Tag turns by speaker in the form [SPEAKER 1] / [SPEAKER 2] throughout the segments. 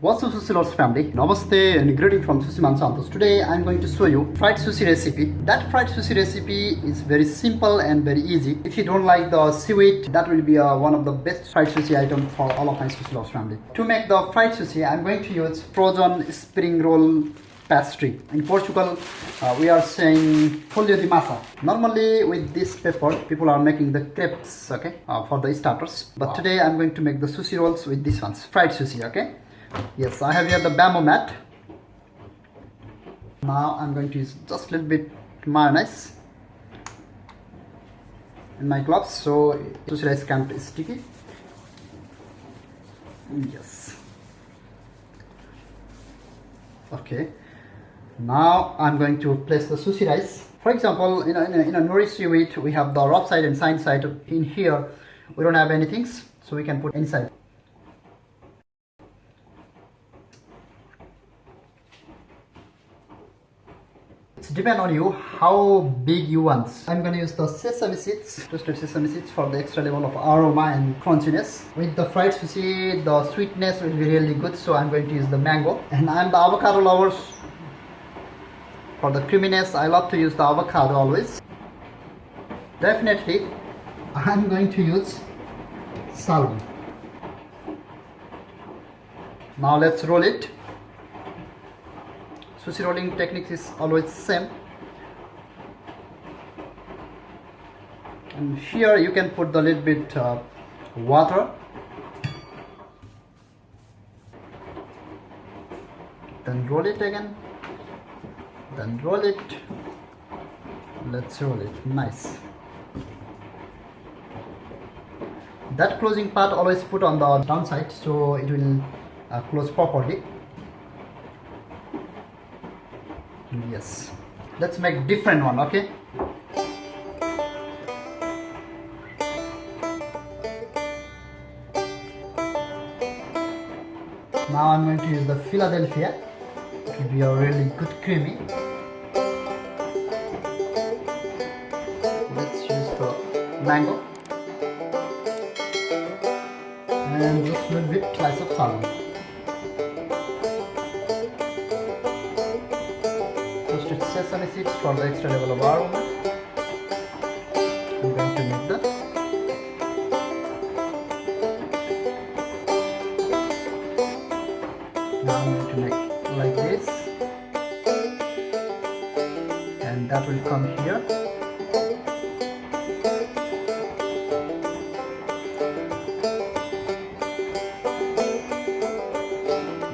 [SPEAKER 1] What's up Sushi Rolls family? Namaste and greeting from Sushi Man Santosh. Today I'm going to show you fried sushi recipe. That fried sushi recipe is very simple and very easy. If you don't like the seaweed, that will be one of the best fried sushi item for all of my Sushi Rolls family. To make the fried sushi, I'm going to use frozen spring roll pastry. In Portugal, we are saying folha de massa. Normally with this paper, people are making the crepes, okay, for the starters. But today I'm going to make the sushi rolls with these ones, fried sushi, okay. Yes, I have here the bamboo mat. Now I'm going to use just a little bit mayonnaise in my gloves so sushi rice can't sticky. Yes. Okay. Now I'm going to place the sushi rice. For example, in a Noori seaweed, we have the rough side and side side. In here, we don't have anything, so we can put any side. It's depend on you how big you want. I'm gonna use the sesame seeds, toasted sesame seeds for the extra level of aroma and crunchiness. With the fried sushi, the sweetness will be really good, so I'm going to use the mango. And I'm the avocado lovers. For the creaminess, I love to use the avocado always. Definitely, I'm going to use salmon. Now let's roll it. Sushi rolling technique is always same. And here you can put the little bit water. Then roll it again. Then roll it. Let's roll it. Nice. That closing part always put on the downside so it will close properly. Yes. Let's make different one, okay? Now I'm going to use the Philadelphia. It will be a really good creamy. Let's use the mango and just a little bit slice of salmon. Toasted sesame seeds for the extra level of aroma. I'm going to make that. Now I'm going to make like this, and that will come here.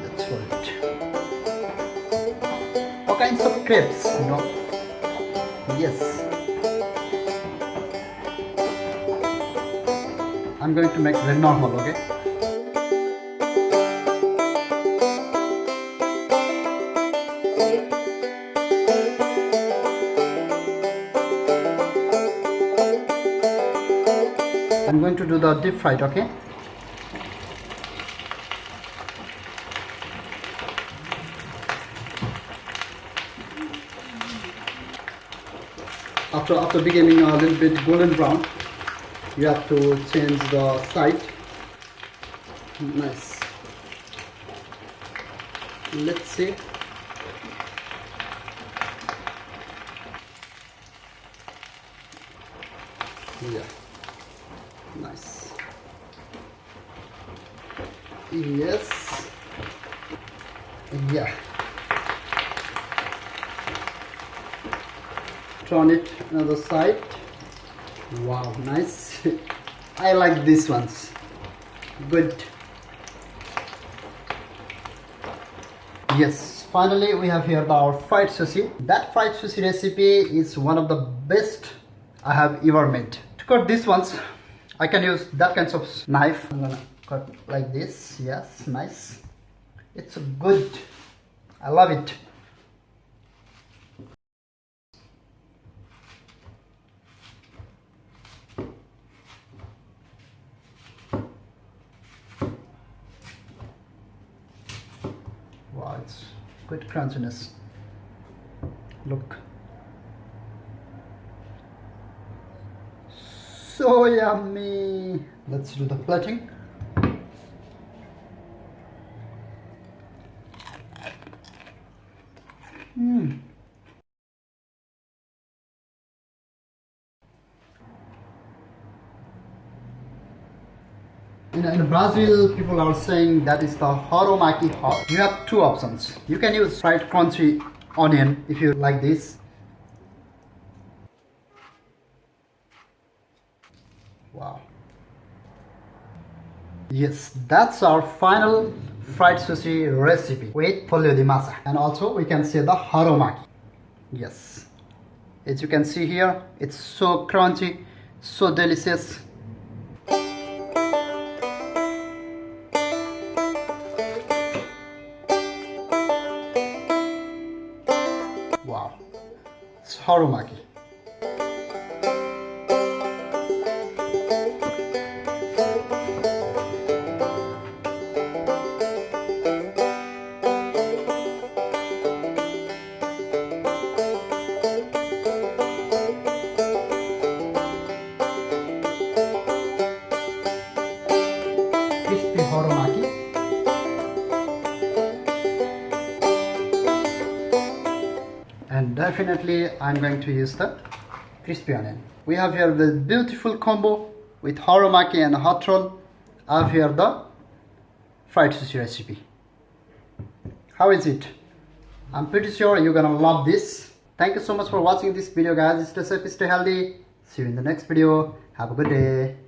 [SPEAKER 1] Let's hold it. All kinds of crepes, you know. Yes. I'm going to make very normal, okay? I'm going to do the deep fried, okay? After becoming a little bit golden brown, you have to change the side. Nice. Let's see. Yeah. Nice. Yes. Yeah. Turn it another side. Wow, nice. I like these ones. Good. Yes, finally we have here our fried sushi. That fried sushi recipe is one of the best I have ever made. To cut these ones, I can use that kind of knife. I'm gonna cut like this. Yes, nice. It's good. I love it. Wow, it's good crunchiness. Look. So yummy. Let's do the platting. In Brazil, people are saying that is the Harumaki hot. You have two options. You can use fried crunchy onion if you like this. Wow. Yes, that's our final fried sushi recipe with pollo di masa. And also we can see the harumaki. Yes. As you can see here, it's so crunchy, so delicious. Wow. It's harumaki. Crispy harumaki. And definitely I'm going to use the crispy onion. We have here the beautiful combo with harumaki and hot roll. I have here the fried sushi recipe. How is it? I'm pretty sure you're gonna love this. Thank you so much for watching this video, guys. Stay safe, stay healthy. See you in the next video. Have a good day.